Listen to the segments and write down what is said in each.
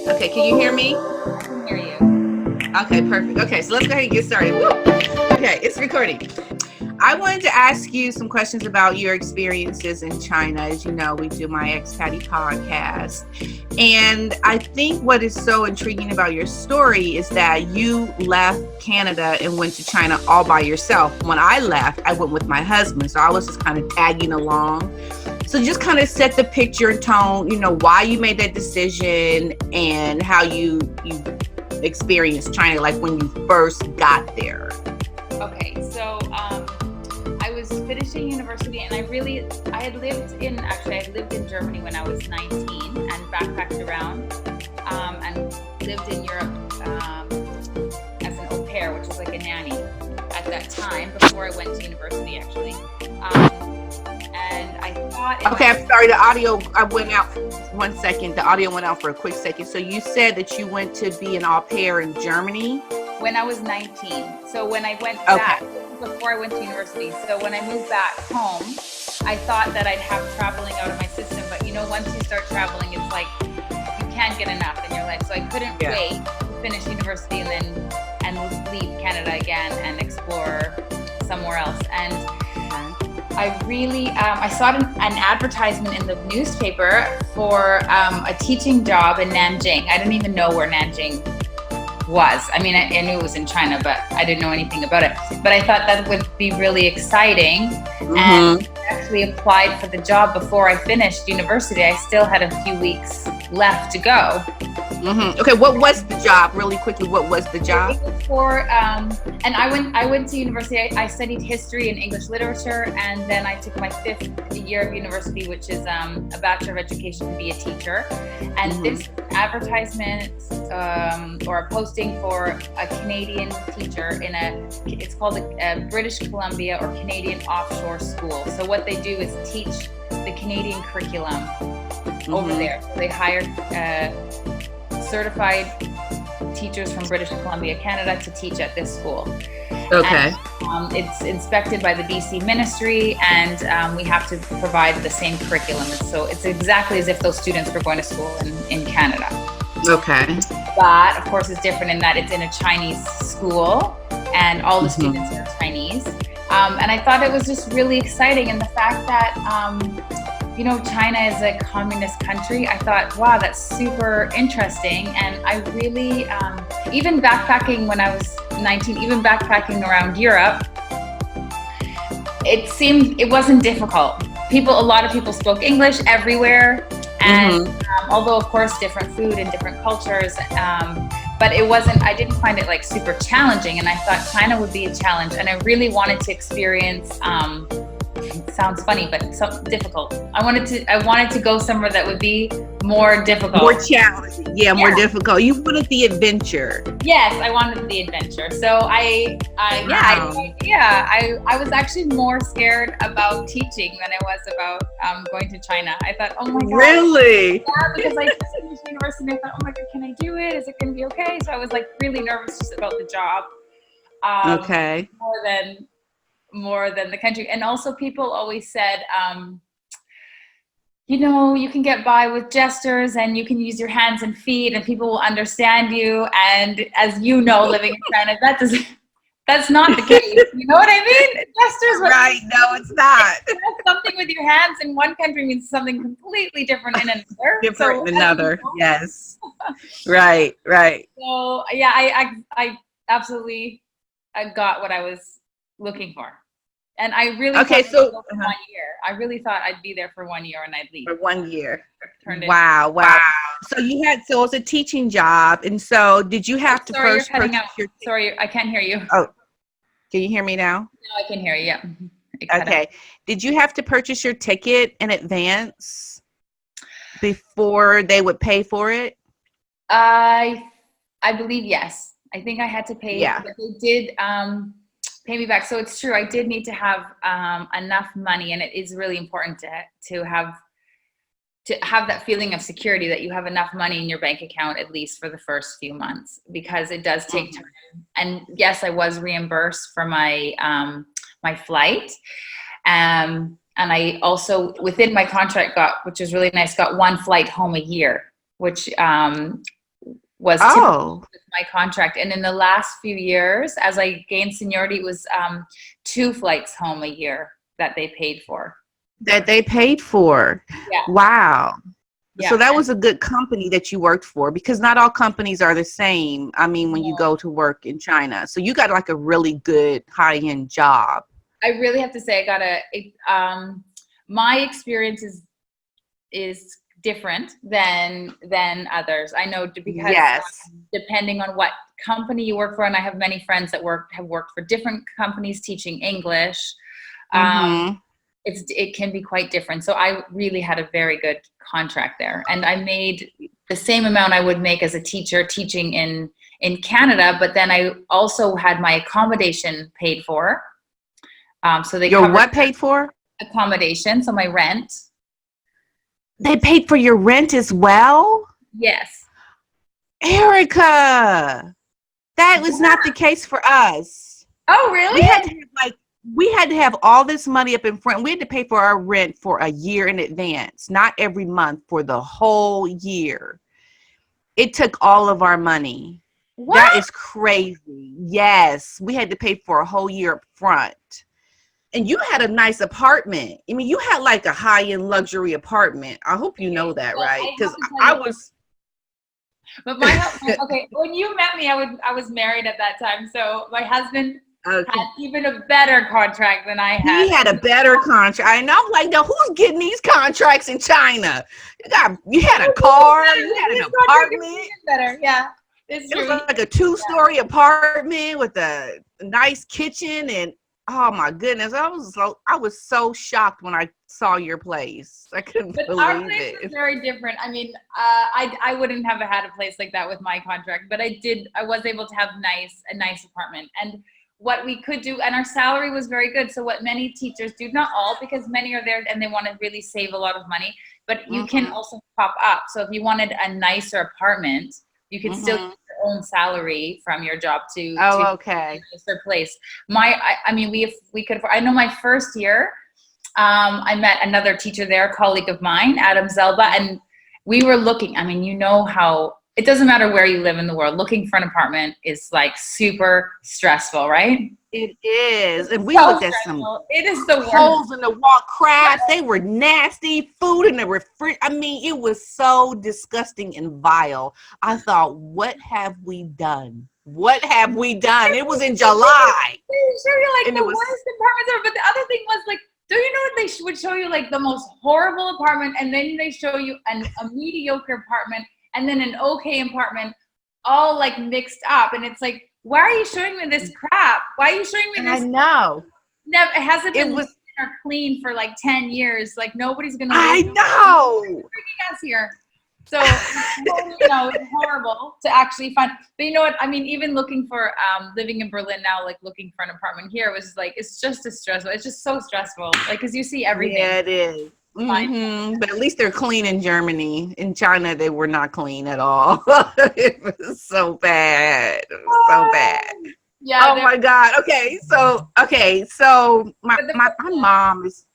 Okay, can you hear me? I can hear you. Okay, perfect. Okay, so let's go ahead and get started. Woo! Okay, it's recording. I wanted to ask you some questions about your experiences in China. As you know, we do my Expatty podcast. And I think what is so intriguing about your story is that you left Canada and went to China all by yourself. When I left, I went with my husband. So I was just kind of tagging along. So just kind of set the picture and tone, why you made that decision and how you experienced China, like when you first got there. Okay, so I was finishing university, and I had lived in Germany when I was 19 and backpacked around and lived in Europe as an au pair, which is like a nanny at that time before I went to university, actually. And I thought... Okay, I'm sorry, the audio went out. 1 second, the audio went out for a quick second. So you said that you went to be an au pair in Germany? When I was 19. So when I went back, before I went to university, so when I moved back home, I thought that I'd have traveling out of my system. But once you start traveling, it's like you can't get enough in your life. So I couldn't wait to finish university and leave Canada again and explore somewhere else. And I really, I saw an advertisement in the newspaper for a teaching job in Nanjing. I didn't even know where Nanjing was. I mean, I knew it was in China, but I didn't know anything about it. But I thought that would be really exciting. Mm-hmm. And I actually applied for the job before I finished university. I still had a few weeks left to go. Mm-hmm. Okay, what was the job? Really quickly, what was the job? It was for, and I went to university. I studied history and English literature, and then I took my 5th year of university, which is a Bachelor of Education to be a teacher. And this advertisement or a posting for a Canadian teacher it's called a British Columbia or Canadian offshore school. So what they do is teach the Canadian curriculum over there. So they hire certified teachers from British Columbia, Canada, to teach at this school. Okay. And, it's inspected by the BC Ministry, and we have to provide the same curriculum. So it's exactly as if those students were going to school in Canada. Okay. But of course, it's different in that it's in a Chinese school, and all the students are Chinese. And I thought it was just really exciting, and the fact that China is a communist country, I thought, wow, that's super interesting. And I really, even backpacking when I was 19, even backpacking around Europe, it wasn't difficult. A lot of people spoke English everywhere. And although, of course, different food and different cultures, but I didn't find it like super challenging. And I thought China would be a challenge. And I really wanted to experience, it sounds funny, but something difficult. I wanted to go somewhere that would be more difficult. More challenging. Yeah, more difficult. You wanted the adventure. Yes, I wanted the adventure. So I was actually more scared about teaching than I was about going to China. I thought, oh my God. Really? Yeah, because I just finished university and I thought, oh my God, can I do it? Is it going to be okay? So I was like really nervous just about the job. Okay. More than the country. And also people always said, you can get by with gestures and you can use your hands and feet and people will understand you. And as you know, living in China, that's not the case. You know what I mean? Gestures. Right. No, it's not. Something with your hands in one country means something completely different in another. Different in another. Yes. Right. So yeah, I absolutely got what I was looking for. And I really thought I'd go for 1 year. I really thought I'd be there for 1 year and I'd leave. For 1 year. Wow. So it was a teaching job. And so did you have to first you're cutting out. Sorry, I can't hear you. Oh, can you hear me now? No, I can hear you, yeah. Okay. Did you have to purchase your ticket in advance before they would pay for it? I believe yes. I think I had to pay. Yeah. But they did pay me back. So it's true. I did need to have enough money, and it is really important to have that feeling of security that you have enough money in your bank account at least for the first few months, because it does take time. And yes, I was reimbursed for my my flight, and I also within my contract got, which was really nice, got one flight home a year, which was typically Oh, with my contract. And in the last few years, as I gained seniority, it was 2 flights home a year that they paid for. that they paid for. Yeah. Wow. So Yeah. that was a good company that you worked for, because not all companies are the same. I mean, when you No, go to work in China. So you got like a really good high-end job. I really have to say I got my experience is different than others. I know because Yes. depending on what company you work for, and I have many friends that have worked for different companies teaching English. Um, Mm-hmm. it can be quite different. So I really had a very good contract there, and I made the same amount I would make as a teacher teaching in Canada, but then I also had my accommodation paid for. So they Your covered what paid for? accommodation, so my rent. They paid for your rent as well? Yes. Erica, that was not the case for us. Oh, We really? had to have like we had to have all this money up in front. We had to pay for our rent for a year in advance, not every month, for the whole year. It took all of our money. That What? is crazy. Yes, we had to pay for a whole year up front. And you had a nice apartment. I mean, you had like a high-end luxury apartment. I hope you know Okay. that, Well, right? I have Because to tell I you, was but okay, when you met me, I was married at that time, so my husband had okay. even a better contract than I had. He had a better contract. And I'm like, now who's getting these contracts in China? You had a car, you had an His contract was apartment. even better. Yeah, it's It was true. like a two-story apartment with a nice kitchen, and oh my goodness, I was so shocked when I saw your place. I couldn't But our believe place was it. very different. I mean, I wouldn't have had a place like that with my contract, but I was able to have a nice apartment. And what we could do, and our salary was very good. So what many teachers do, not all, because many are there and they want to really save a lot of money, but you can Mm-hmm. also top up. So if you wanted a nicer apartment, you could still Mm-hmm. use your own salary from your job to Oh, a okay. nicer place. I mean, we could, I know my first year, I met another teacher there, a colleague of mine, Adam Zelba, and we were looking. I mean, you know how it doesn't matter where you live in the world, looking for an apartment is like super stressful, right? It is. And we So looked at some stressful. It is the worst. holes in the wall crabs. They were nasty. Food in the refrigerator. I mean, it was so disgusting and vile. I thought, what have we done? What have we done? It was in July. They show you like And the it was, worst apartments ever. But the other thing was like, do you know what they would show you like the most horrible apartment, and then they show you a mediocre apartment, and then an okay apartment, all like mixed up, and it's like, why are you showing me this crap? Why are you showing me I this? know. Never it hasn't It been was, or clean for like 10 years. Like nobody's gonna I live know. us here. So it's horrible to actually find. But you know what? I mean, even looking for living in Berlin now, like looking for an apartment here was like it's just as stressful. It's just so stressful. Like because you see everything. Yeah, it is. But at least they're clean in Germany. In China, they were not clean at all. It was so bad. It was so bad. Yeah, Oh my God. Okay, so my mom is,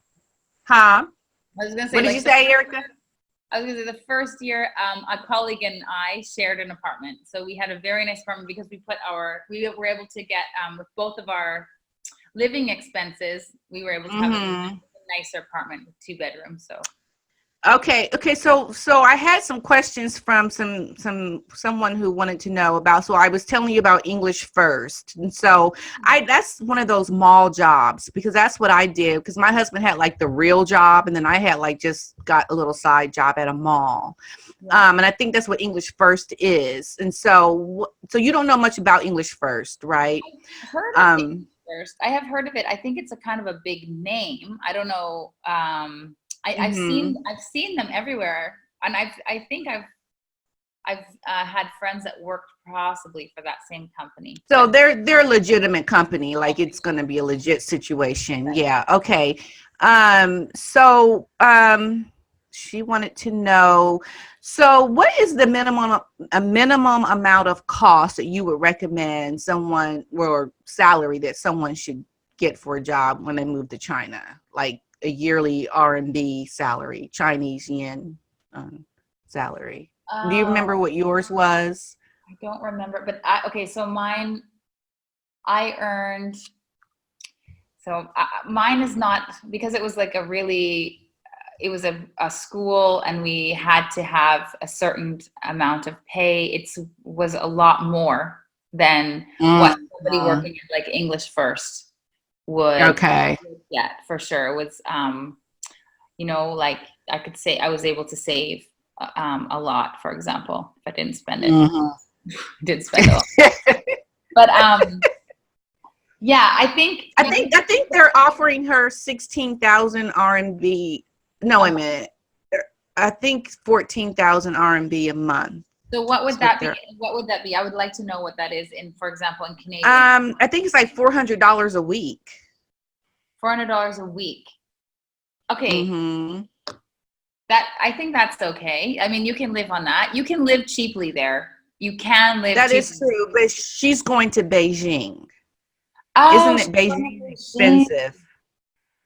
huh? I was gonna say What did you like say, Erica? I was gonna say the first year, a colleague and I shared an apartment. So we had a very nice apartment because we were able to get with both of our living expenses, we were able to have a Mm-hmm. nicer apartment with 2 bedrooms. So Okay. So I had some questions from someone who wanted to know about. So I was telling you about English first, and so that's one of those mall jobs, because that's what I did. Because my husband had like the real job, and then I had like just got a little side job at a mall. yeah. And I think that's what English first is. And so you don't know much about English first, right? I've heard of it Um, first. I have heard of it. I think it's a kind of a big name. I don't know. mhm. I've seen them everywhere, and I think I've had friends that worked possibly for that same company. So But they're a legitimate company, like okay, it's going to be a legit situation. Yeah. Okay. So she wanted to know, so what is the minimum amount of cost that you would recommend someone, or salary that someone should get for a job when they move to China, like a yearly RMB salary, Chinese yen salary? Do you remember oh, what yours was? I don't remember, but okay, so mine, I earned, so mine is not, because it was like a really, it was a school and we had to have a certain amount of pay. It was a lot more than what somebody working at like English First would get, for sure. It was, you know, like I could say I was able to save a lot, for example, if I didn't spend it. I did spend a lot. But yeah, I think they're offering her 16,000 RMB. No, I meant, I think 14,000 RMB a month. So what would that be? What would that be? I would like to know what that is in, for example, in Canadian. I think it's like $400 a week. $400 a week. Okay. That, I think that's okay. I mean, you can live on that. You can live cheaply there. You can live. That is true, but she's going to Beijing. Oh, isn't it Beijing expensive?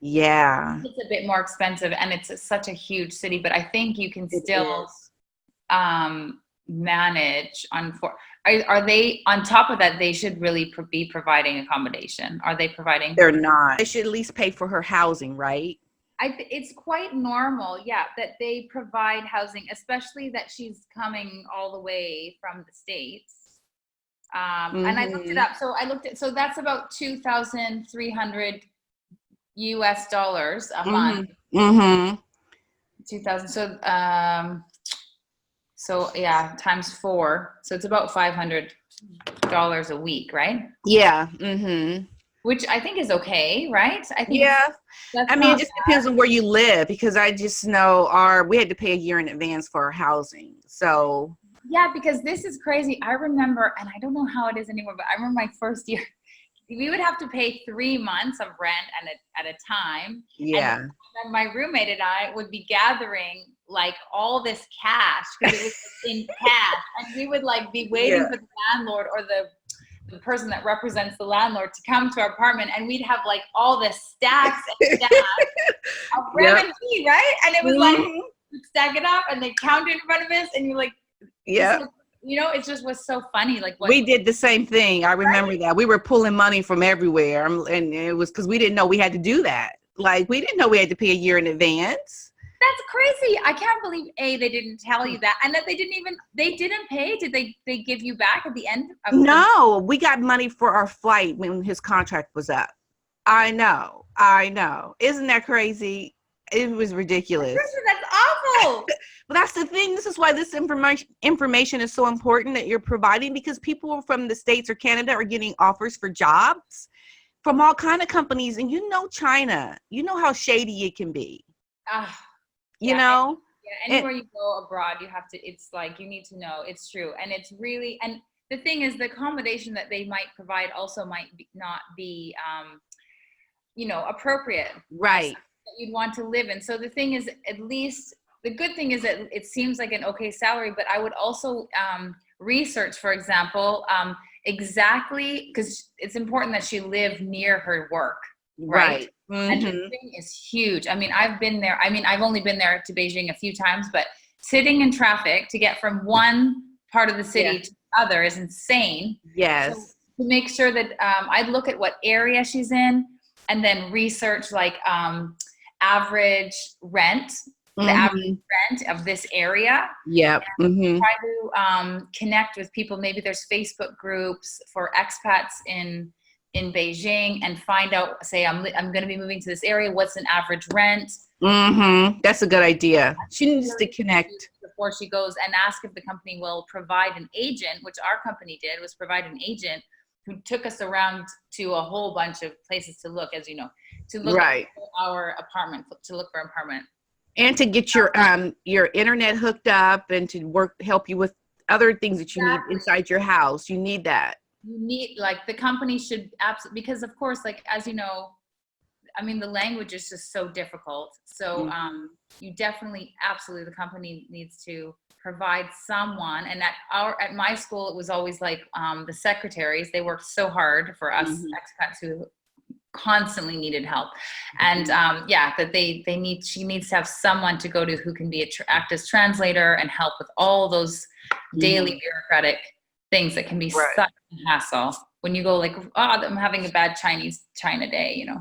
Yeah, it's a bit more expensive, and it's such a huge city. But I think you can still manage on. Are they on top of that? They should really be providing accommodation. Are they providing? They're not. They should at least pay for her housing, right? It's quite normal, yeah, that they provide housing, especially that she's coming all the way from the States. And I looked it up. So that's about 2,300 US dollars a month. 2,000. So yeah, times 4. So it's about $500 a week, right? Yeah. Which I think is okay, right? I think. Yeah. I mean, it just depends on where you live, because I just know we had to pay a year in advance for our housing. So. Yeah, because this is crazy. I remember, and I don't know how it is anymore, but I remember my first year, we would have to pay 3 months of rent at a time. Yeah. And my roommate and I would be gathering like all this cash, because it was in cash, and we would like be waiting for the landlord or the person that represents the landlord to come to our apartment, and we'd have like all this stacks and stacks of revenue, right? And it was like, stack it up and they count it in front of us, and you're like, you know, it just was so funny. Like we did the same thing. I remember that we were pulling money from everywhere, and it was because we didn't know we had to do that. Like, we didn't know we had to pay a year in advance. That's crazy. I can't believe they didn't tell you that, and that they didn't pay. Did they give you back at the end? No, we got money for our flight when his contract was up. I know. Isn't that crazy? It was ridiculous. That's awful. But that's the thing. This is why this information is so important that you're providing, because people from the States or Canada are getting offers for jobs from all kind of companies. And you know, China, you know how shady it can be. You know? Anywhere you go abroad, you have to, it's like, you need to know it's true. And it's really, and the thing is, the accommodation that they might provide also might not be, you know, appropriate. Right. That you'd want to live in. So the thing is, at least the good thing is that it seems like an okay salary, but I would also research, for example, exactly, because it's important that she live near her work. Right. And the thing is huge. I mean, I've been there. I mean, I've only been there to Beijing a few times, but sitting in traffic to get from one part of the city to the other is insane. Yes. So to make sure that I'd look at what area she's in, and then research like average rent, the average rent of this area. Yeah. Try to connect with people. Maybe there's Facebook groups for expats in Beijing, and find out, say, I'm going to be moving to this area. What's an average rent? That's a good idea. She needs to connect before she goes, and ask if the company will provide an agent, which our company did, was provide an agent who took us around to a whole bunch of places to look, as you know, to look at our apartment, to look for an apartment. And to get your internet hooked up, and to help you with other things that you need inside your house. You need that. You need, like, the company should absolutely, because of course, like, as you know, I mean, the language is just so difficult. So you definitely, absolutely, the company needs to provide someone. And at my school, it was always like the secretaries, they worked so hard for us expats who constantly needed help. And that she needs to have someone to go to who can be act as translator and help with all those daily bureaucratic things that can be Right. such a hassle when you go like, oh, I'm having a bad China day, you know.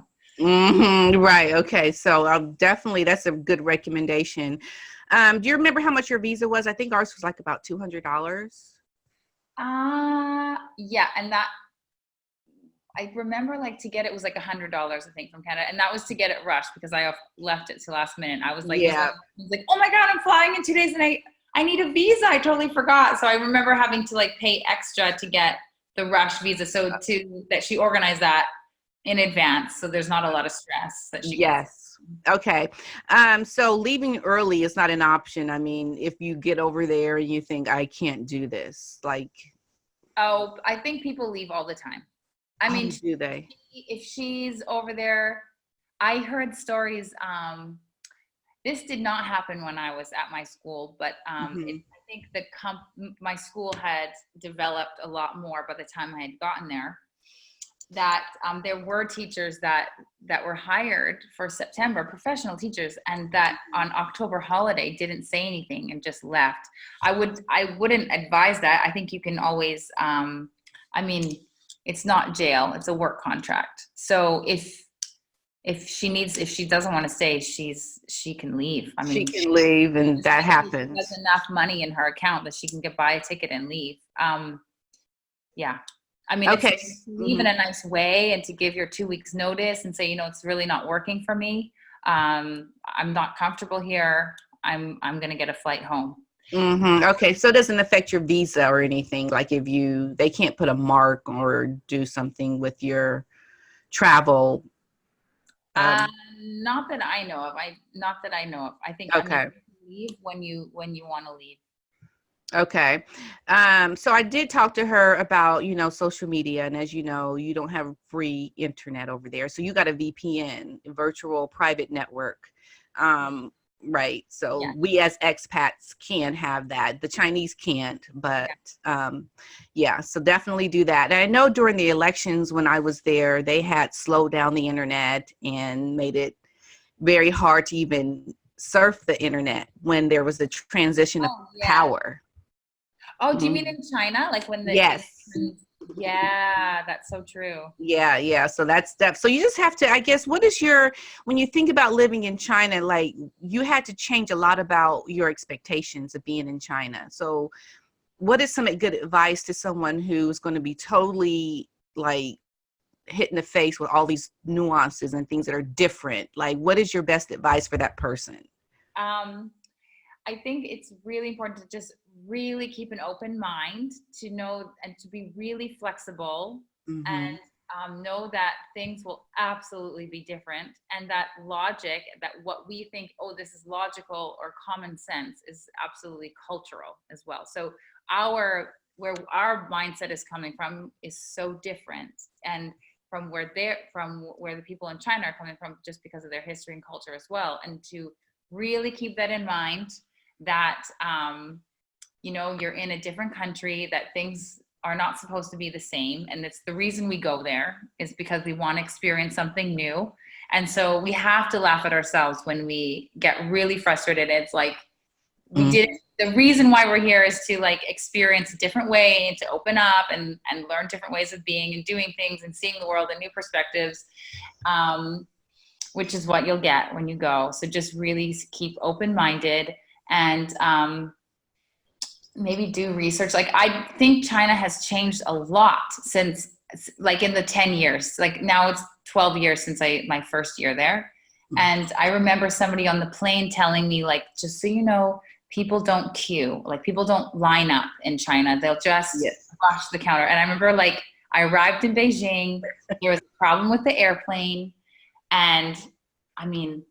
Right. Okay. So I'll definitely, that's a good recommendation. Do you remember how much your visa was? I think ours was like about $200. Yeah, and that I remember like to get it was like $100, I think, from Canada, and that was to get it rushed because I left it to last minute. I was like, Yeah. oh my God, I'm flying in 2 days, and I need a visa. I totally forgot. So I remember having to like pay extra to get the rush visa. So that she organized that in advance, so there's not a lot of stress that she gets. Yes. Okay. So leaving early is not an option. I mean, if you get over there and you think I can't do this, like, Oh, I think people leave all the time. I oh, mean, do they? if she's over there, I heard stories. This did not happen when I was at my school, but I think my school had developed a lot more by the time I had gotten there. That there were teachers that were hired for September, professional teachers, and that on October holiday didn't say anything and just left. I wouldn't advise that. I think you can always, I mean, it's not jail, it's a work contract. So if she doesn't want to stay, she can leave. I mean, She can leave, and that happens. She has enough money in her account that she can buy a ticket and leave. Yeah. I mean, Okay. it's to leave in a nice way and to give your 2 weeks notice and say, you know, it's really not working for me. I'm not comfortable here. I'm going to get a flight home. Okay. So it doesn't affect your visa or anything. Like if they can't put a mark or do something with your travel. Not that I know of. Not that I know of. I think, Okay. I mean, you leave when you want to leave. Okay. So I did talk to her about, social media. And as you know, you don't have free internet over there. So you got a VPN, virtual private network. Right. So we as expats can have that. The Chinese can't, but so definitely do that. And I know during the elections when I was there, they had slowed down the internet and made it very hard to even surf the internet when there was a transition of power. Oh, do you mean in China? Like when Yes. Yeah, that's so true. Yeah. So that's that. So you just have to, I guess, when you think about living in China, like you had to change a lot about your expectations of being in China. So what is some good advice to someone who's going to be totally like hit in the face with all these nuances and things that are different? Like, what is your best advice for that person? I think it's really important to just really keep an open mind, to know and to be really flexible and know that things will absolutely be different, and that logic, that what we think, oh, this is logical or common sense, is absolutely cultural as well. So where our mindset is coming from is so different, and from where the people in China are coming from, just because of their history and culture as well. And to really keep that in mind, that you're in a different country, that things are not supposed to be the same, and it's the reason we go there is because we want to experience something new. And so we have to laugh at ourselves when we get really frustrated. It's like the reason why we're here is to like experience a different way and to open up and learn different ways of being and doing things and seeing the world in new perspectives, which is what you'll get when you go. So just really keep open-minded and maybe do research. Like, I think China has changed a lot since, like, in the 10 years, like now it's 12 years since my first year there. And I remember somebody on the plane telling me, like, just so you know, people don't queue, like people don't line up in China. They'll just rush the counter. And I remember, like, I arrived in Beijing, there was a problem with the airplane. And I mean,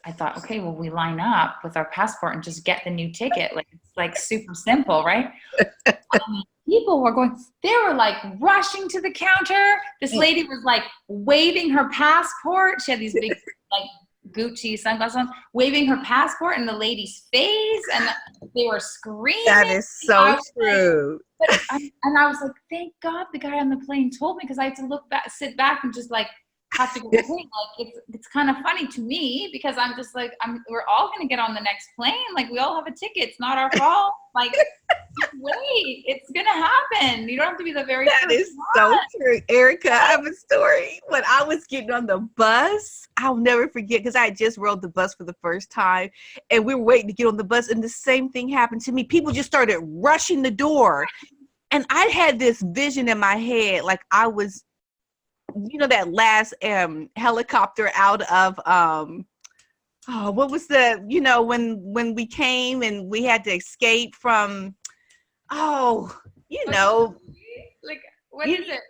I thought, okay, well, we line up with our passport and just get the new ticket. Like, it's like super simple, right? People they were like rushing to the counter. This lady was like waving her passport. She had these big like Gucci sunglasses on, waving her passport in the lady's face, and they were screaming. That is so true. And I was like, thank God the guy on the plane told me, because I had to sit back and just like have to go, hey, like it's kind of funny to me, because I'm just like, we're all gonna get on the next plane. Like, we all have a ticket. It's not our fault. Like, wait, it's gonna happen. You don't have to be the very That first is one. so true. Erica, I have a story. When I was getting on the bus, I'll never forget because I had just rode the bus for the first time and we were waiting to get on the bus and the same thing happened to me. People just started rushing the door. And I had this vision in my head, like I was, that last helicopter out of what was when we came and we had to escape from Like, what is it?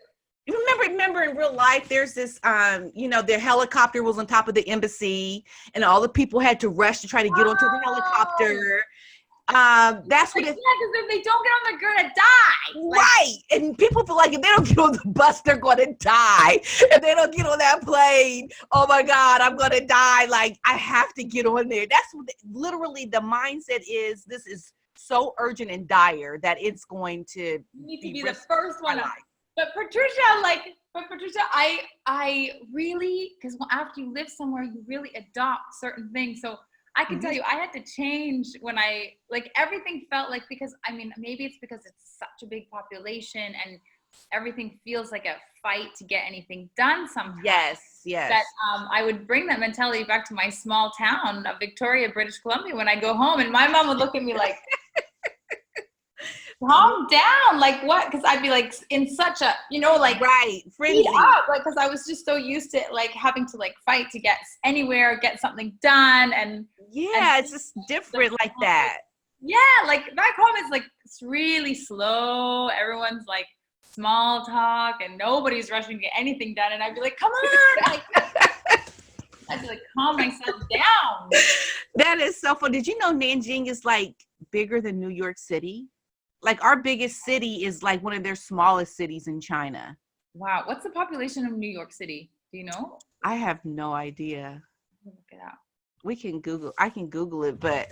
you remember in real life there's this their helicopter was on top of the embassy and all the people had to rush to try to get onto the helicopter. That's what because if they don't get on, they're gonna die. Right. And people feel like if they don't get on the bus, they're gonna die. If they don't get on that plane, oh my God, I'm gonna die. Like, I have to get on there. That's what literally the mindset is. This is so urgent and dire that it's going to you need to be the first one. But Patricia, I really, because after you live somewhere, you really adopt certain things. So I can tell you, I had to change when everything felt like, because maybe it's because it's such a big population and everything feels like a fight to get anything done sometimes. Yes. That I would bring that mentality back to my small town of Victoria, British Columbia when I go home, and my mom would look at me like, calm down, like what? Because I'd be like in such a, right, frenzy. Up, because I was just so used to having to fight to get anywhere, get something done, and it's just different like that. Yeah, back home it's really slow. Everyone's small talk, and nobody's rushing to get anything done. And I'd be like, come on, I'd be calm myself down. That is so fun. Did you know Nanjing is bigger than New York City? Our biggest city is one of their smallest cities in China. Wow. What's the population of New York City? Do you know? I have no idea. Look it up. I can Google it, but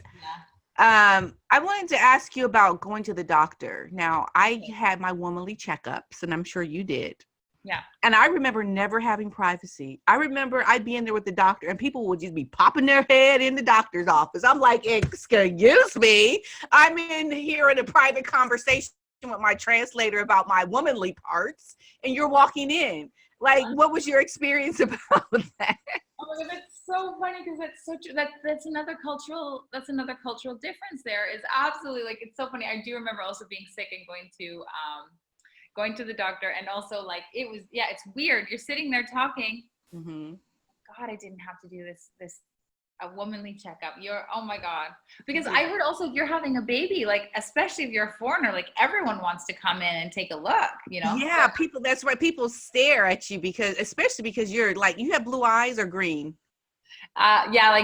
I wanted to ask you about going to the doctor. Now, I had my womanly checkups, and I'm sure you did. Yeah. And I remember never having privacy. I remember I'd be in there with the doctor and people would just be popping their head in the doctor's office. I'm like, excuse me. I'm in here in a private conversation with my translator about my womanly parts and you're walking in. What was your experience about that? Oh my God, that's so funny because that's so true. That's another cultural difference there is absolutely it's so funny. I do remember also being sick and going to the doctor, and also it was, it's weird. You're sitting there talking. Mm-hmm. God, I didn't have to do this a womanly checkup. Oh my God. Because I heard also you're having a baby, especially if you're a foreigner, everyone wants to come in and take a look, Yeah, that's right. People stare at you especially because you're you have blue eyes or green.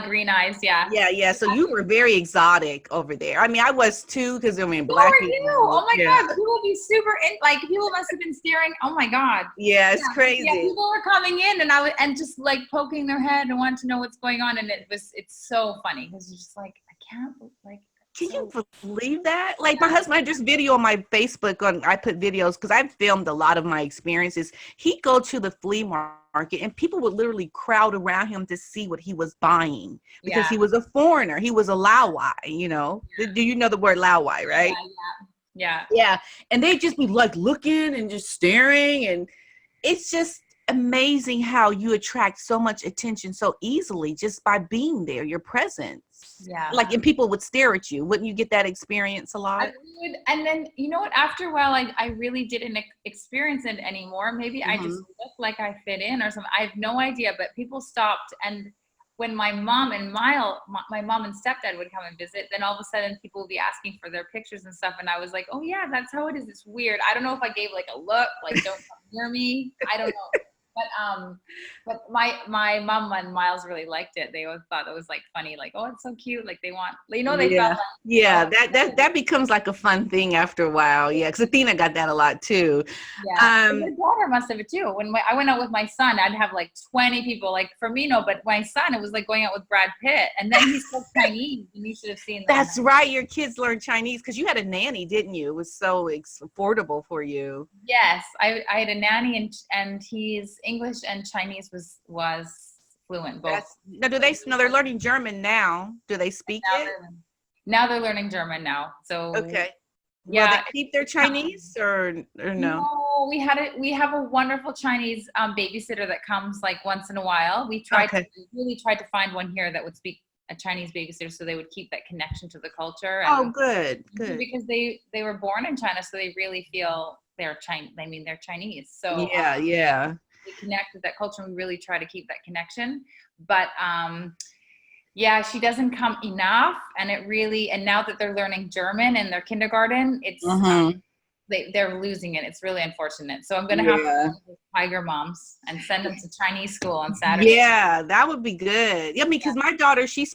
Green eyes. Yeah. So you were very exotic over there. I was too, because black people. Oh my God, people would be super people must have been staring. Oh my God. Yeah, it's crazy. Yeah, people were coming in and just poking their head and wanting to know what's going on, and it's so funny because you're just I can't Can you believe that? My husband, I just video on my Facebook I put videos because I've filmed a lot of my experiences. He'd go to the flea market and people would literally crowd around him to see what he was buying because he was a foreigner. He was a Laowai, Do you know the word Laowai, right? Yeah. And they'd just be looking and just staring, and it's just amazing how you attract so much attention so easily just by being there, your presence. Yeah. And people would stare at you. Wouldn't you get that experience a lot? I would. And then, you know what, after a while, I really didn't experience it anymore. Maybe I just look like I fit in or something. I have no idea, but people stopped. And when my mom and stepdad would come and visit, then all of a sudden people would be asking for their pictures and stuff. And I was like, oh yeah, that's how it is. It's weird. I don't know if I gave a look, don't come near me. I don't know. But my mom and Miles really liked it. They always thought it was funny, oh, it's so cute. They want, they felt that becomes a fun thing after a while. Yeah, because Athena got that a lot too. Yeah, your daughter must have it too. When I went out with my son, I'd have 20 people. For me, no, but my son, it was going out with Brad Pitt, and then he spoke Chinese, and you should have seen that. That's right. Your kids learned Chinese because you had a nanny, didn't you? It was so affordable for you. Yes, I had a nanny, and he's English and Chinese was fluent both. They're learning German now. Do they speak it? Now they're learning German now. So okay. Will Yeah. they keep their Chinese or no? No, we have a wonderful Chinese babysitter that comes like once in a while. We Okay. really tried to find one here that would speak a Chinese babysitter so they would keep that connection to the culture Oh, and good, good. because they were born in China, so they really feel they're Chinese. I mean, they're Chinese. So Yeah, yeah. they connect with that culture, and we really try to keep that connection. But yeah, she doesn't come enough, and and now that they're learning German in their kindergarten, it's Mm-hmm. they're losing it. It's really unfortunate. So I'm going to have to Yeah. call those tiger moms and send them to Chinese school on Saturday. Yeah, that would be good. Yeah, because my daughter, she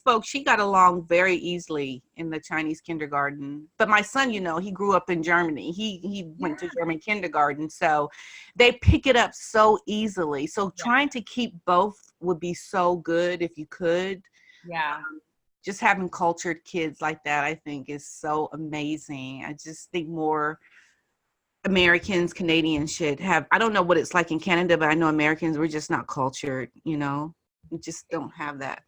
got along very easily in the Chinese kindergarten. But my son, he grew up in Germany. He went to German kindergarten, so they pick it up so easily. So trying to keep both would be so good if you could. Yeah. Just having cultured kids like that, I think, is so amazing. I just think more Americans, Canadians should have. I don't know what it's like in Canada, but I know Americans, we're just not cultured, We just don't have that.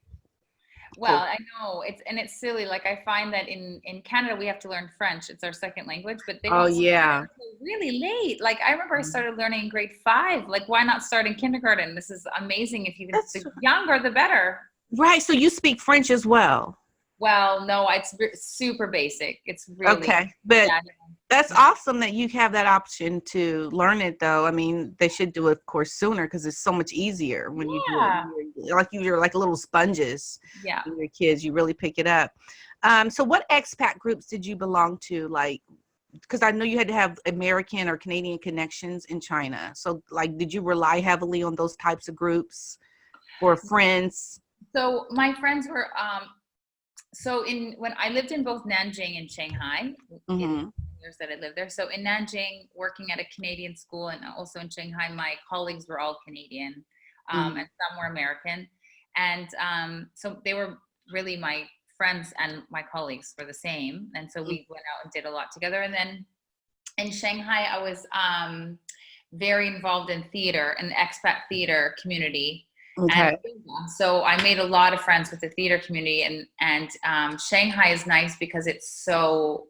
Well, I know it's silly. Like I find that in Canada we have to learn French. It's our second language, but they Oh, don't start yeah. until really late. Like I remember I started learning in grade 5. Like why not start in kindergarten? This is amazing. If you can, the younger the better. Right. So you speak French as well. Well, no, it's super basic. It's really Okay, but that's awesome that you have that option to learn it, though. I mean, they should do it, of course, sooner because it's so much easier when you do it. Like you're like little sponges. Yeah. When you're kids, you really pick it up. So what expat groups did you belong to? Like, because I know you had to have American or Canadian connections in China. So, like, did you rely heavily on those types of groups or friends? So my friends were when I lived in both Nanjing and Shanghai in the years that I lived there. So in Nanjing, working at a Canadian school, and also in Shanghai, my colleagues were all Canadian, and some were American. And so they were really my friends, and my colleagues were the same. And so we went out and did a lot together. And then in Shanghai, I was very involved in theater, an expat theater community. Okay. And so I made a lot of friends with the theater community, and Shanghai is nice because it's so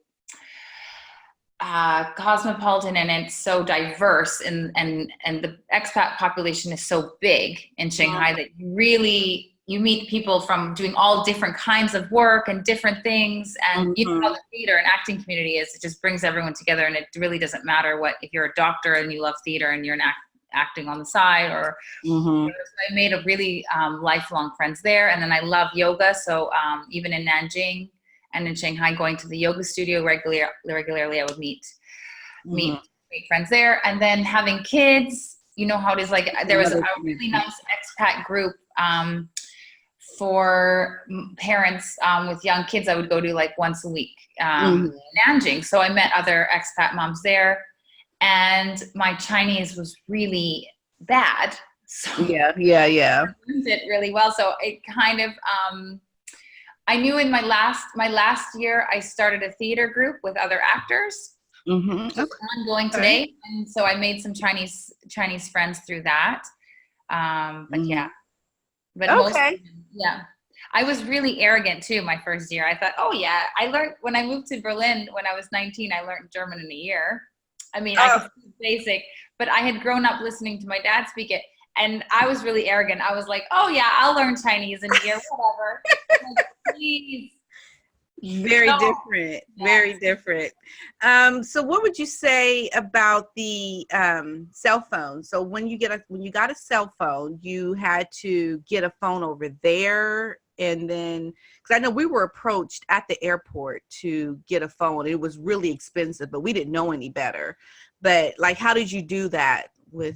cosmopolitan and it's so diverse, and the expat population is so big in Shanghai that you meet people from doing all different kinds of work and different things, and you know how the theater and acting community is. It just brings everyone together, and it really doesn't matter if you're a doctor and you love theater and you're acting on the side, or so I made a really lifelong friends there. And then I love yoga, so even in Nanjing and in Shanghai, going to the yoga studio regularly, I would meet friends there. And then having kids, you know how it is. Like there was a really nice expat group for parents with young kids. I would go to like once a week in Nanjing. So I met other expat moms there. And my Chinese was really bad. So yeah. I learned it really well. So it kind of, I knew in my last year, I started a theater group with other actors. It's ongoing today. And so I made some Chinese friends through that. But yeah. But I was really arrogant too my first year. I thought, oh yeah, I learned when I moved to Berlin when I was 19, I learned German in a year. I mean, I could speak basic, but I had grown up listening to my dad speak it, and I was really arrogant. I was like, "Oh yeah, I'll learn Chinese in a year, whatever." Like, please. Very different. Very different. So, what would you say about the cell phone? So, when you got a cell phone, you had to get a phone over there. And then, because I know we were approached at the airport to get a phone. It was really expensive, but we didn't know any better. But like, how did you do that with?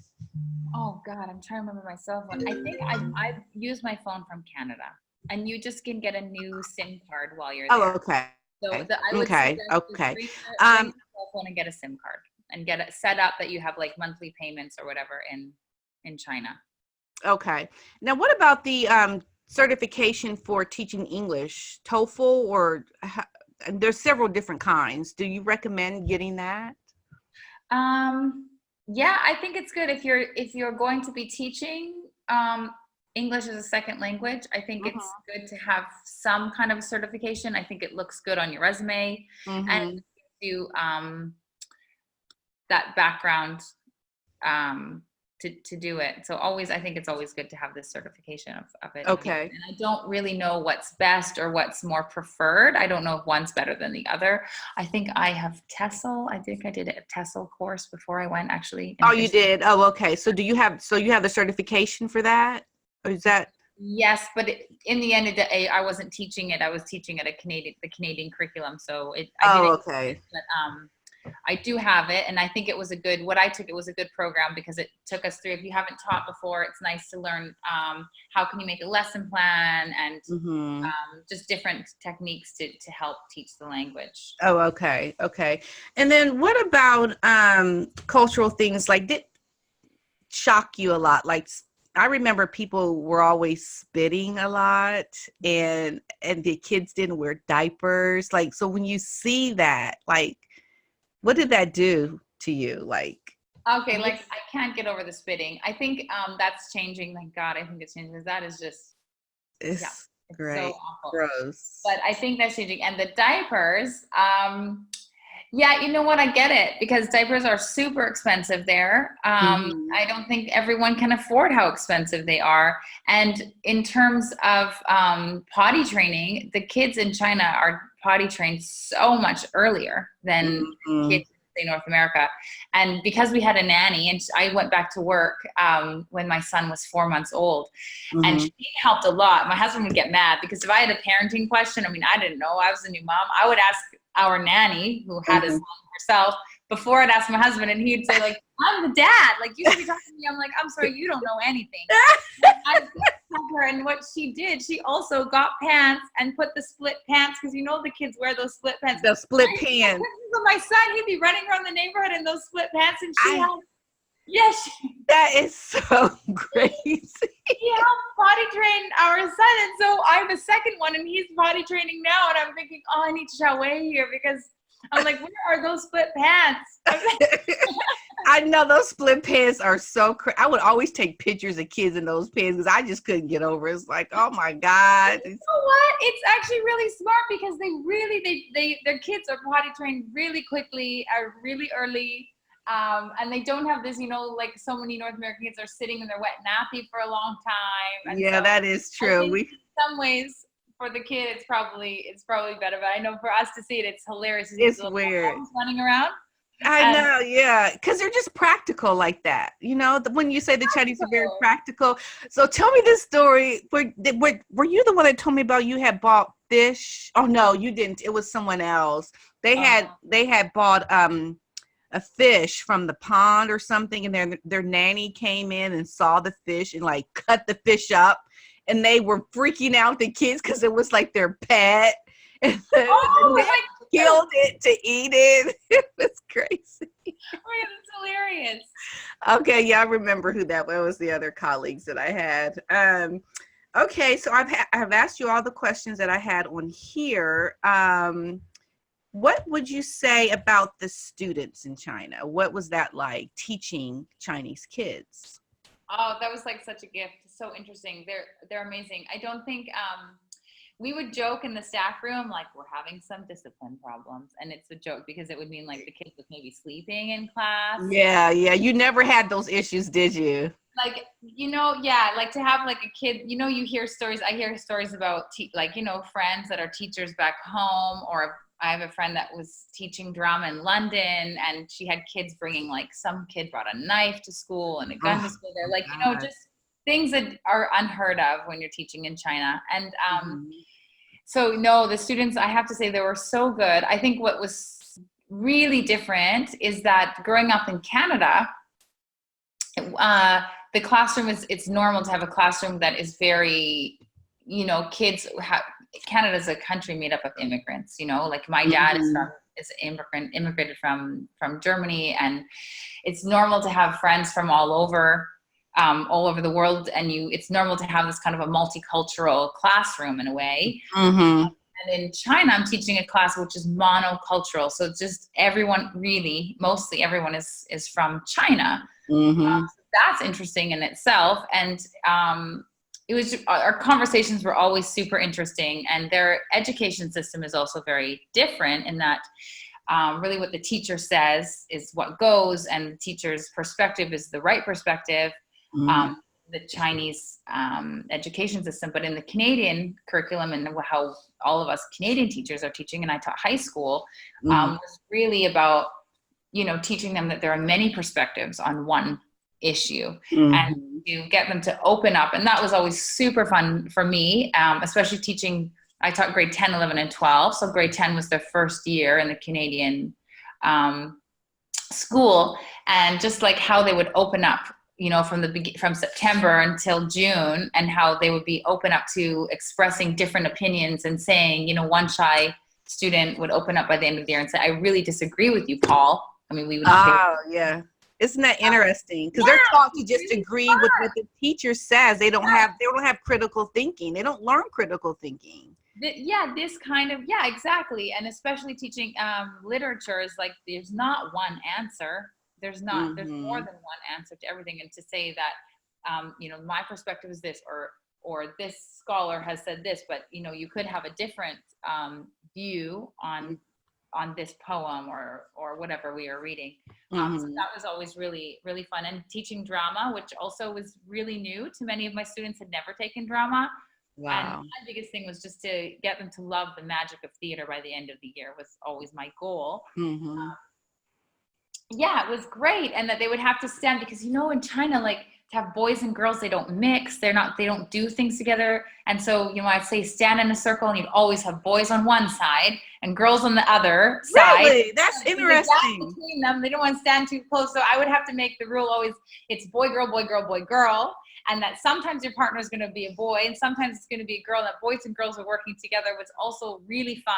Oh God, I'm trying to remember my cell phone. I think I used my phone from Canada, and you just can get a new SIM card while you're there. Oh, okay. So I would suggest bring your cell phone and get a SIM card and get it set up that you have like monthly payments or whatever in China. Okay. Now, what about the certification for teaching English, TOEFL, or there's several different kinds. Do you recommend getting that? Yeah, I think it's good if you're going to be teaching English as a second language. I think it's good to have some kind of certification. I think it looks good on your resume. And you that background to do it. So I think it's always good to have this certification of it. Okay. And I don't really know what's best or what's more preferred. I don't know if one's better than the other. I think I have TESOL. I think I did a TESOL course before I went actually. Oh, you did? Oh, okay. So you have the certification for that? Or is that? Yes, but in the end of the day, I wasn't teaching it. I was teaching at the Canadian curriculum. So I didn't. Okay. But I do have it, and I think it was a good program because it took us through. If you haven't taught before, it's nice to learn how can you make a lesson plan and just different techniques to help teach the language. Oh, okay. Okay. And then what about cultural things like did shock you a lot? Like I remember people were always spitting a lot and the kids didn't wear diapers. Like, so when you see that, like, what did that do to you? Like, okay, like I can't get over the spitting. I think that's changing. Thank God, I think it's changing because that is just it's great. So awful. Gross. But I think that's changing. And the diapers, yeah, you know what? I get it because diapers are super expensive there. I don't think everyone can afford how expensive they are. And in terms of potty training, the kids in China are potty trained so much earlier than kids in North America. And because we had a nanny and I went back to work when my son was 4 months old and she helped a lot. My husband would get mad because if I had a parenting question, I mean, I didn't know, I was a new mom, I would ask our nanny who had his son herself before I'd ask my husband and he'd say like, I'm the dad, like you should be talking to me. I'm like, I'm sorry, you don't know anything. I her, and what she did, she also got pants and put the split pants because you know the kids wear those split pants. The split pants. My son, he'd be running around the neighborhood in those split pants, and she had. Yes, that is so crazy. He helped potty train our son, and so I have a second one, and he's potty training now, and I'm thinking, oh, I need to show way here because I'm like, where are those split pants? I know those split pants are so I would always take pictures of kids in those pants because I just couldn't get over it. It's like, oh my God. You know what? It's actually really smart because their kids are potty trained really quickly, really early. And they don't have this, you know, like so many North American kids are sitting in their wet nappy for a long time. And yeah, so that is true. In some ways, for the kid, it's probably better. But I know for us to see it, it's hilarious. It's weird. Running around. I know, yeah, because they're just practical like that. You know, when you say the Chinese are very practical. So tell me this story. Were you the one that told me about you had bought fish? Oh no, you didn't. It was someone else. They had bought a fish from the pond or something, and their nanny came in and saw the fish and like cut the fish up, and they were freaking out, the kids, because it was like their pet. And they killed it to eat it. It was crazy. Oh, that's hilarious. Okay, yeah, I remember who that was. It was the other colleagues that I had. Okay, so I've asked you all the questions that I had on here. What would you say about the students in China? What was that like, teaching Chinese kids? Oh, that was like such a gift. So interesting. They're amazing. I don't think we would joke in the staff room like we're having some discipline problems, and it's a joke because it would mean like the kids was maybe sleeping in class. Yeah. You never had those issues, did you? Like, you know, yeah, like to have like a kid, you know, you hear stories. I hear stories about like, you know, friends that are teachers back home, or I have a friend that was teaching drama in London, and she had kids bringing, like, some kid brought a knife to school and a gun to school. They're like, you know, just things that are unheard of when you're teaching in China. And so no, the students, I have to say, they were so good. I think what was really different is that growing up in Canada, the classroom it's normal to have a classroom that is very, you know, Canada's a country made up of immigrants, you know, like my dad is immigrated from Germany, and it's normal to have friends from all over the world, and it's normal to have this kind of a multicultural classroom in a way. And in China, I'm teaching a class which is monocultural, so it's just everyone, really, mostly everyone is from China. So that's interesting in itself, and it was our conversations were always super interesting, and their education system is also very different in that really what the teacher says is what goes, and the teacher's perspective is the right perspective. The Chinese education system, but in the Canadian curriculum and how all of us Canadian teachers are teaching, and I taught high school, was really about, teaching them that there are many perspectives on one issue, and to get them to open up. And that was always super fun for me, especially teaching. I taught grade 10, 11, and 12. So grade 10 was their first year in the Canadian school, and just like how they would open up, from September until June, and how they would be open up to expressing different opinions and saying, one shy student would open up by the end of the year and say, I really disagree with you, Paul. I mean, we would. Oh, yeah. Isn't that interesting? Because they're taught to just agree with what the teacher says. They don't have critical thinking. They don't learn critical thinking. Exactly. And especially teaching literature is like, there's not one answer. There's more than one answer to everything. And to say that, my perspective is this, or this scholar has said this, but, you could have a different view on this poem or whatever we are reading. So that was always really, really fun. And teaching drama, which also was really new to many of my students, had never taken drama. Wow. And my biggest thing was just to get them to love the magic of theater by the end of the year was always my goal. It was great. And that they would have to stand, because, in China, like, to have boys and girls, they don't mix. They don't do things together. And so, I'd say stand in a circle, and you'd always have boys on one side and girls on the other side. Really? That's interesting. Between them, they don't want to stand too close. So I would have to make the rule always, it's boy, girl, boy, girl, boy, girl. And that sometimes your partner is going to be a boy, and sometimes it's going to be a girl. That boys and girls are working together was also really fun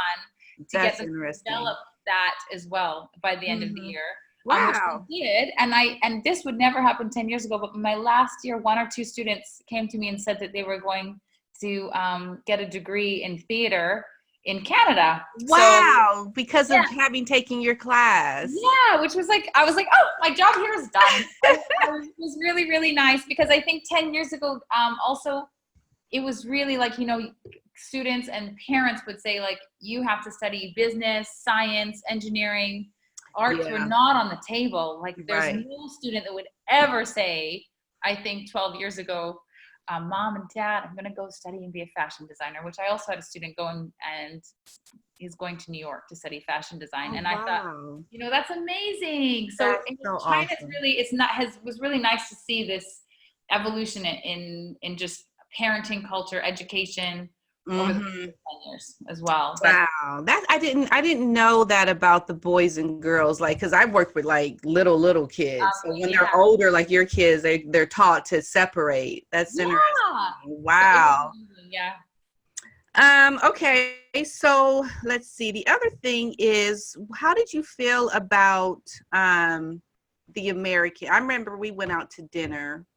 to get them to develop that as well by the end of the year. Wow. Which did, and this would never happen 10 years ago, but my last year, 1 or 2 students came to me and said that they were going to get a degree in theater in Canada. Wow, so, because of having taken your class. Yeah, which was like, I was like, oh, my job here is done. It was really, really nice, because I think 10 years ago, also, it was really like, students and parents would say, like, you have to study business, science, engineering. Arts were not on the table. Like, there's no student that would ever say, I think 12 years ago, Mom and Dad, I'm going to go study and be a fashion designer, which I also had a student going, and he's going to New York to study fashion design. I thought, that's amazing. So China awesome. Was really nice to see this evolution in just parenting culture, education, over the 10 years as well. Wow, that I didn't know that about the boys and girls, like, because I worked with like little kids. So when they're older, like your kids, they're taught to separate. That's interesting. Wow. Okay, so let's see. The other thing is, how did you feel about the American? I remember we went out to dinner,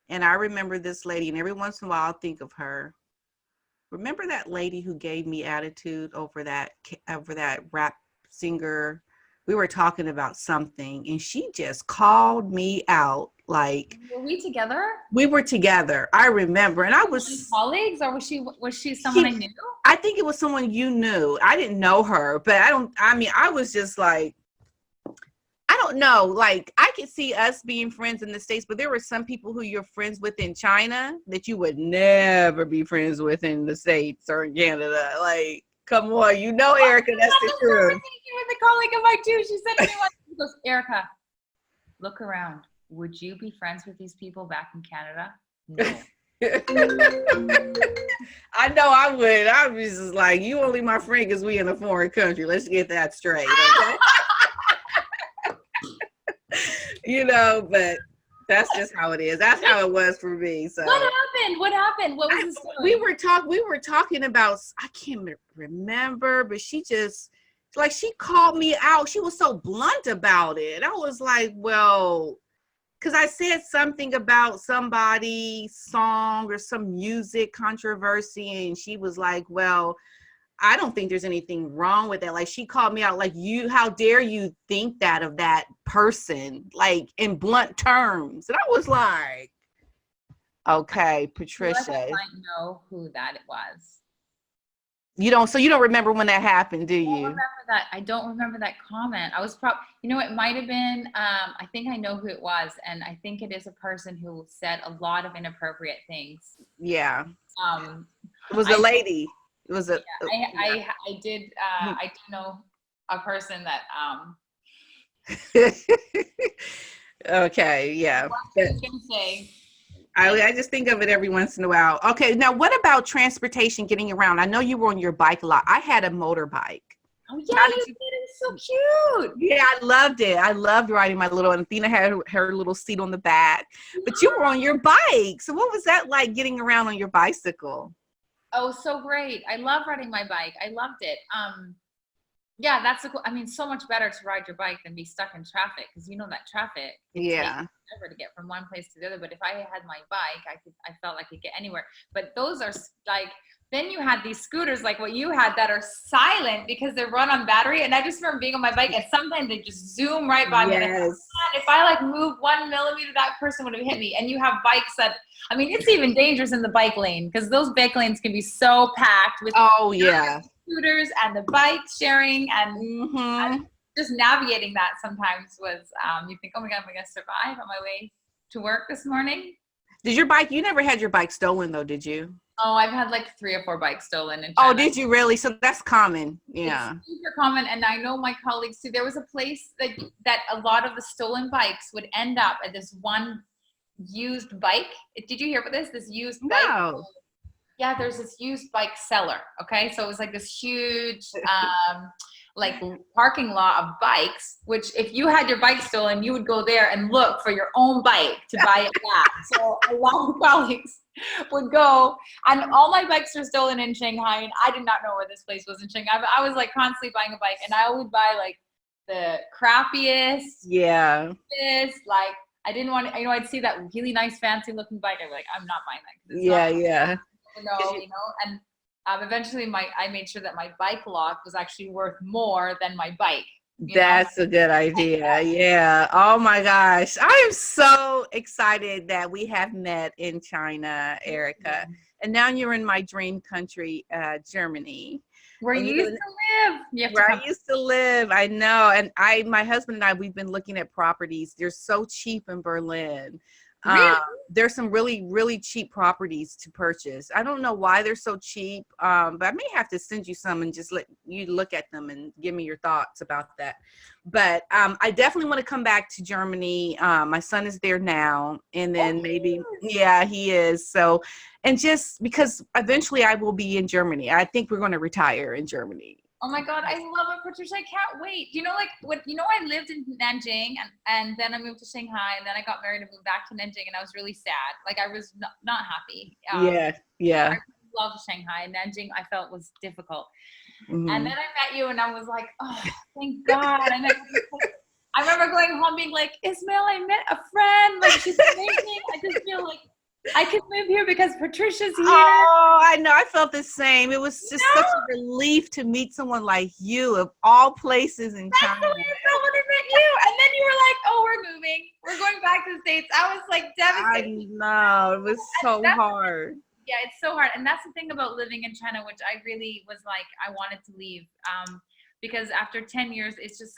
and I remember this lady, and every once in a while I'll think of her. Remember that lady who gave me attitude over that rap singer? We were talking about something, and she just called me out. Like, were we together? We were together. I remember, and I was colleagues, or was she someone I knew? I think it was someone you knew. I didn't know her, but I was just like, I don't know. Like, I could see us being friends in the States, but there were some people who you're friends with in China that you would never be friends with in the States or in Canada. Like, come on, Erika, that's the truth. With a colleague of mine too, she said to me once, she goes, Erika, look around. Would you be friends with these people back in Canada? No. I know I would. I was just like, you only my friend because we in a foreign country. Let's get that straight, okay? But that's just how it is. That's how it was for me. So what happened? What was the story? We were talking about, I can't remember, but she just, like, she called me out. She was so blunt about it. I was like, well, because I said something about somebody's song or some music controversy, and she was like, well, I don't think there's anything wrong with that. Like, she called me out, like, how dare you think that of that person, like, in blunt terms. And I was like, okay, Patricia. I might know who that was. So you don't remember when that happened, do I don't you? remember that. I don't remember that comment. I was it might have been, I think I know who it was. And I think it is a person who said a lot of inappropriate things. Yeah. Um, It was a I, lady. It was a, yeah. I did know a person that, Okay, yeah. what I was going to say. I just think of it every once in a while. Okay, now what about transportation, getting around? I know you were on your bike a lot. I had a motorbike. Oh yeah, How did you you? did. It was so cute. Yeah, I loved it. I loved riding my little, and Athena had her little seat on the back. But you were on your bike. So what was that like, getting around on your bicycle? Oh, so great. I love riding my bike. I loved it. Yeah, I mean, so much better to ride your bike than be stuck in traffic, because you know that traffic it takes Yeah. forever to get from one place to the other. But if I had my bike, I felt like I could get anywhere. But those are like, then you had these scooters like what you had that are silent because they're run on battery. And I just remember being on my bike and sometimes they just zoom right by me. And Yes. if I like moved 1 millimeter, that person would have hit me. And you have bikes that, I mean, it's even dangerous in the bike lane because those bike lanes can be so packed with Oh, yeah. scooters and the bike sharing and Mm-hmm. just navigating that sometimes was, you think, oh my God, am I going to survive on my way to work this morning? You never had your bike stolen though, did you? Oh, I've had like 3 or 4 bikes stolen in Oh, China. did you really? So that's common. Yeah. It's super common, and I know my colleagues too. There was a place that a lot of the stolen bikes would end up at this one used bike. Did you hear about this? This used bike? No. Yeah, there's this used bike seller. Okay, so it was like this huge like parking lot of bikes, which if you had your bike stolen, you would go there and look for your own bike to buy it back. So a lot of colleagues would go, and all my bikes were stolen in Shanghai, and I did not know where this place was in Shanghai, but I was like constantly buying a bike, and I would buy like the crappiest, Yeah. like I didn't want to, I'd see that really nice fancy looking bike, I'd be like, I'm not buying that. Yeah, yeah. And eventually I made sure that my bike lock was actually worth more than my bike. That's a good idea. Yeah. Oh my gosh. I am so excited that we have met in China, Erika. And now you're in my dream country, Germany. Where you used to live. Where I used to live. I know. And my husband and I, we've been looking at properties. They're so cheap in Berlin. Really? There's some really, really cheap properties to purchase. I don't know why they're so cheap, but I may have to send you some and just let you look at them and give me your thoughts about that. But I definitely want to come back to Germany. My son is there now, and then maybe, yeah, he is. So, and just because eventually I will be in Germany. I think we're going to retire in Germany. Oh my God, I love it, Patricia. I can't wait. I lived in Nanjing and then I moved to Shanghai and then I got married and moved back to Nanjing and I was really sad. Like I was not happy. Yeah. I loved Shanghai. Nanjing I felt was difficult. Mm-hmm. And then I met you and I was like, oh, thank God. And I remember going home being like, Ismail, I met a friend. Like she's amazing. I just feel like I could move here because Patricia's here. Oh, I know. I felt the same. It was just such a relief to meet someone like you, of all places in China. That's when I met you. And then you were like, oh, we're moving. We're going back to the States. I was like devastated. I know. It was so hard. Yeah, it's so hard. And that's the thing about living in China, which I really was like, I wanted to leave. Because after 10 years, it's just,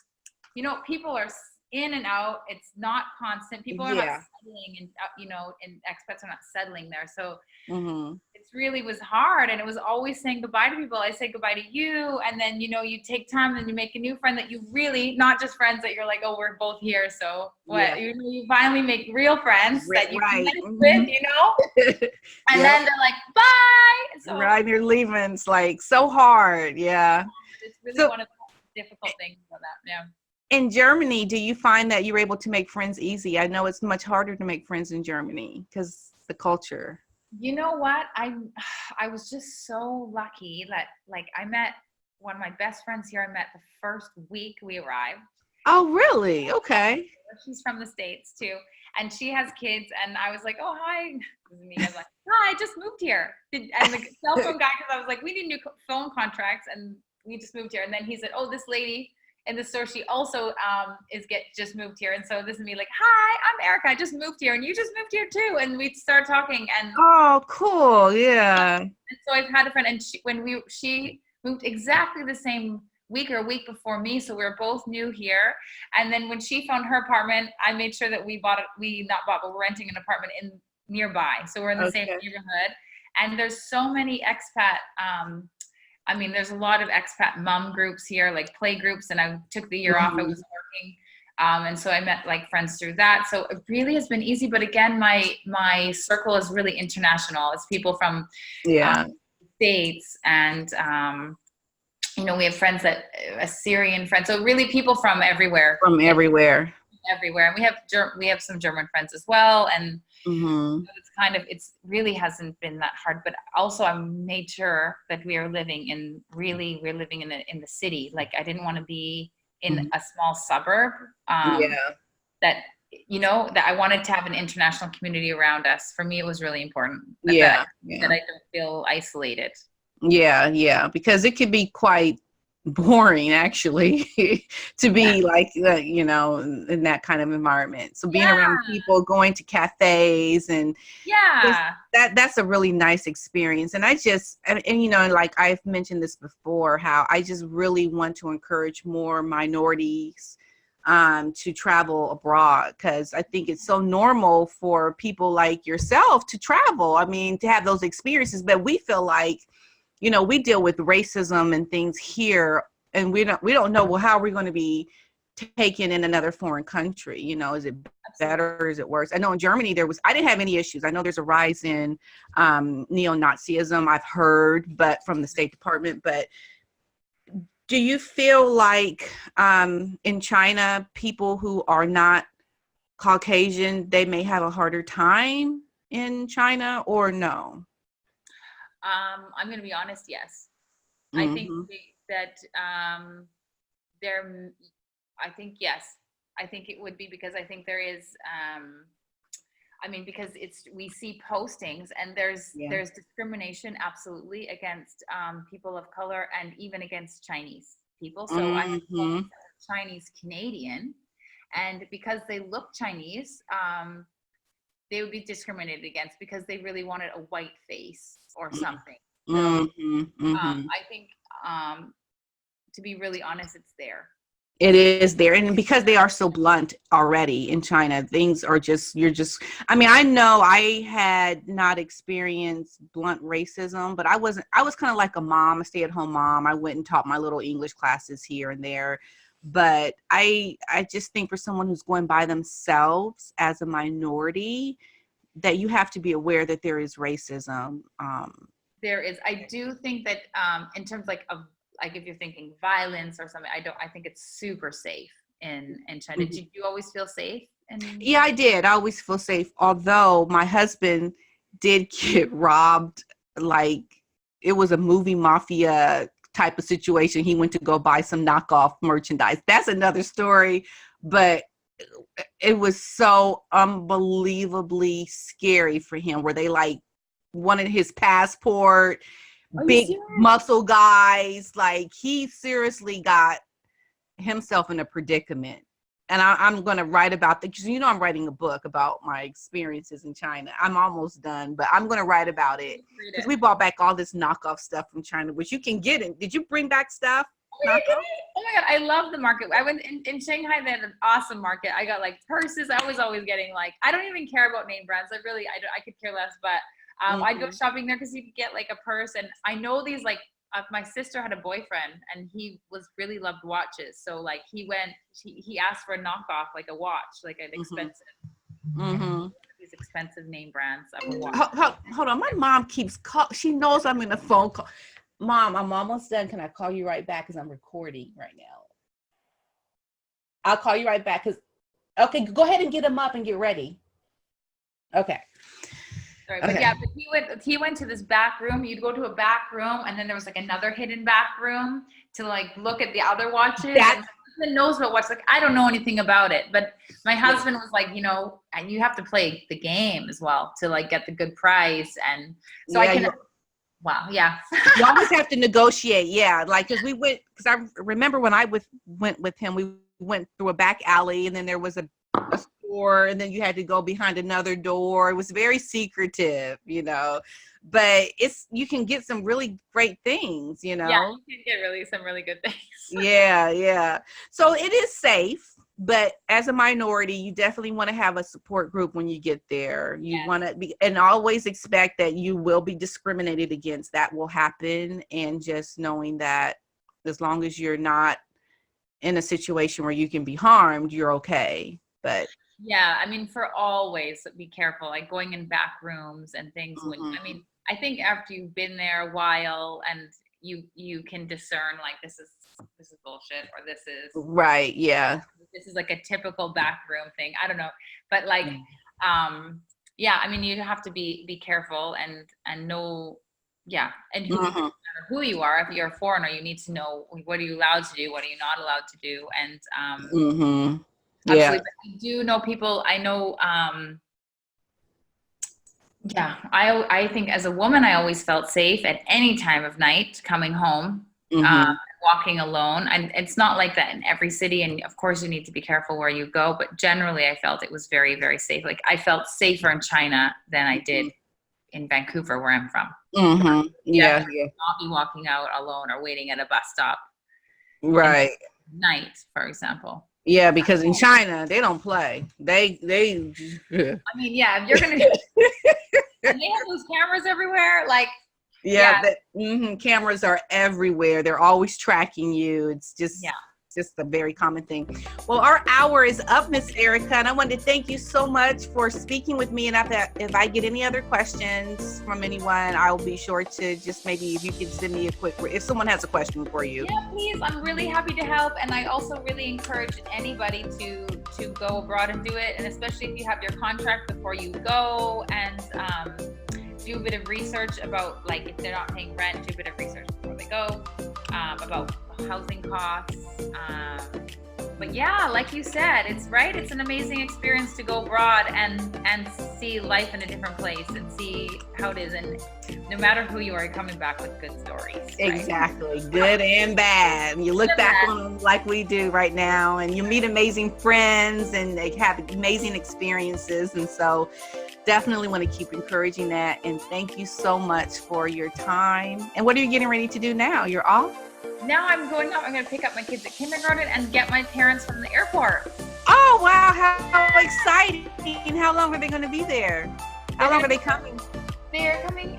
people are in and out. It's not constant. People are not settling, and expats are not settling there. So it really was hard. And it was always saying goodbye to people. I say goodbye to you. And then, you take time and you make a new friend that you really, not just friends that you're like, oh, we're both here. So what, you finally make real friends that you can connect with, and then they're like, bye. So, right. You're leaving. It's like so hard. Yeah. It's really one of the difficult things about that. Yeah. In Germany, do you find that you're able to make friends easy? I know it's much harder to make friends in Germany because the culture. You know what? I was just so lucky that I met one of my best friends here. I met the first week we arrived. Oh, really? Okay. She's from the States too. And she has kids. And I was like, oh, hi. This is me. I was like, hi, I just moved here. And the cell phone guy, because I was like, we need new phone contracts and we just moved here. And then he said, oh, this lady in the store, she also just moved here. And so this is me like, hi, I'm Erika. I just moved here and you just moved here too. And we start talking and Oh, cool. Yeah. and so I've had a friend, and she moved exactly the same week or a week before me, so we were both new here. And then when she found her apartment, I made sure that we're renting an apartment in nearby, so we're in the same neighborhood. And there's so many expat there's a lot of expat mom groups here, like play groups, and I took the year off. I wasn't working. And so I met like friends through that. So it really has been easy. But again, my circle is really international. It's people from States, and we have friends Syrian friends. So really people from everywhere. Everywhere. And we have some German friends as well. And it's really hasn't been that hard. But also I made sure that we're living in the city. Like I didn't want to be in a small suburb, that I wanted to have an international community around us. For me, it was really important that I don't feel isolated. Yeah, because it could be quite boring actually to be like in that kind of environment. So being around people, going to cafes, and that's a really nice experience. And I just and like I've mentioned this before, how I just really want to encourage more minorities to travel abroad, because I think it's so normal for people like yourself to travel. I mean, to have those experiences, but we feel like we deal with racism and things here, and we don't know, well, how are we going to be taken in another foreign country? Is it better or is it worse? I know in Germany I didn't have any issues. I know there's a rise in neo-Nazism, I've heard, but from the State Department. But do you feel like in China, people who are not Caucasian, they may have a harder time in China, or no? I'm going to be honest. Yes. I think that yes, I think it would be, because I think there is, because we see postings, and there's discrimination absolutely against people of color, and even against Chinese people. So I have Chinese Canadian, and because they look Chinese, they would be discriminated against because they really wanted a white face or something. So I think, to be really honest, it's there. It is there. And because they are so blunt already in China, things are I know I had not experienced blunt racism, but I was kind of like a mom, a stay-at-home mom. I went and taught my little English classes here and there. But I just think for someone who's going by themselves as a minority, that you have to be aware that there is racism. There is. I do think that in terms if you're thinking violence or something, I think it's super safe in China. Did you always feel safe? Yeah, I did. I always feel safe. Although my husband did get robbed, like it was a movie mafia type of situation. He went to go buy some knockoff merchandise. That's another story, but it was so unbelievably scary for him, where they like wanted his passport. Big muscle guys, like he seriously got himself in a predicament. And I'm going to write about that, because I'm writing a book about my experiences in China. I'm almost done, but I'm going to write about it, because we bought back all this knockoff stuff from China, which you can get in. Did you bring back stuff? Oh my God, I love the market. I went in Shanghai. They had an awesome market. I got like purses. I was always getting I don't even care about name brands. I could care less, but I'd go shopping there because you could get like a purse. And I know these my sister had a boyfriend, and he really loved watches. So like he asked for a knockoff, like a watch, like an expensive, these expensive name brands of a watch. Hold on. My mom keeps she knows I'm in a phone call. Mom, I'm almost done. Can I call you right back? Because I'm recording right now. I'll call you right back. Okay, go ahead and get them up and get ready. Okay. Sorry, but yeah, but he went to this back room. You'd go to a back room, and then there was like another hidden back room to like look at the other watches. My husband knows about watches. Like I don't know anything about it, but my husband was like, and you have to play the game as well to like get the good price. And so Wow. Yeah. You always have to negotiate. Yeah. Like, cause I remember when I went with him, we went through a back alley and then there was a store and then you had to go behind another door. It was very secretive, but you can get some really great things, Yeah, you can get some really good things. Yeah. So it is safe, but as a minority, you definitely want to have a support group when you get there. You want to be, and always expect that you will be discriminated against. That will happen. And just knowing that as long as you're not in a situation where you can be harmed, you're okay. But yeah, I mean, for always be careful, like going in back rooms and things. mm-hmm. I think after you've been there a while and you can discern like this is bullshit, or this is right. Yeah. This is like a typical back room thing. I don't know, but like, yeah, I mean, you have to be careful and know, yeah, and who you are. If you're a foreigner, you need to know what are you allowed to do, what are you not allowed to do, and yeah. absolutely. But I do know people. I know. Yeah, I think as a woman, I always felt safe at any time of night coming home, walking alone. And it's not like that in every city. And of course, you need to be careful where you go. But generally, I felt it was very, very safe. Like I felt safer in China than I did in Vancouver, where I'm from. Yeah. Not be walking out alone or waiting at a bus stop. Right. Night, for example. Yeah, because in China they don't play. They. I mean, yeah, if you're gonna, and they have those cameras everywhere. Like, cameras are everywhere. They're always tracking you. It's just a very common thing. Well, our hour is up, Miss Erika, and I wanted to thank you so much for speaking with me. And if I get any other questions from anyone, I'll be sure to just maybe if you could send me if someone has a question for you. Yeah, please. I'm really happy to help. And I also really encourage anybody to go abroad and do it. And especially if you have your contract before you go, and do a bit of research about, like, if they're not paying rent, do a bit of research before they go, about housing costs. But yeah, like you said, it's an amazing experience to go abroad and see life in a different place and see how it is. And no matter who you are, you're coming back with good stories. Right? Exactly. Good and bad. You look back on them like we do right now, and you meet amazing friends and they have amazing experiences. And so definitely want to keep encouraging that. And thank you so much for your time. And what are you getting ready to do now? You're off? Now I'm going up. I'm going to pick up my kids at kindergarten and get my parents from the airport. Oh, wow. How exciting. How long are they going to be there? How long are they coming? They're coming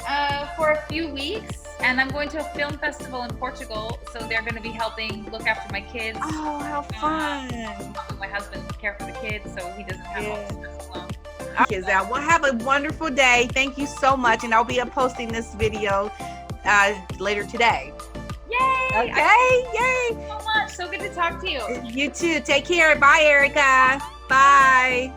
for a few weeks, and I'm going to a film festival in Portugal, so they're going to be helping look after my kids. Oh, how fun. Helping my husband care for the kids, so he doesn't have all the stress alone. Kids out. Well, have a wonderful day. Thank you so much, and I'll be posting this video later today. Yay! Okay, yay! Thank you so much. So good to talk to you. You too. Take care. Bye, Erika. Bye.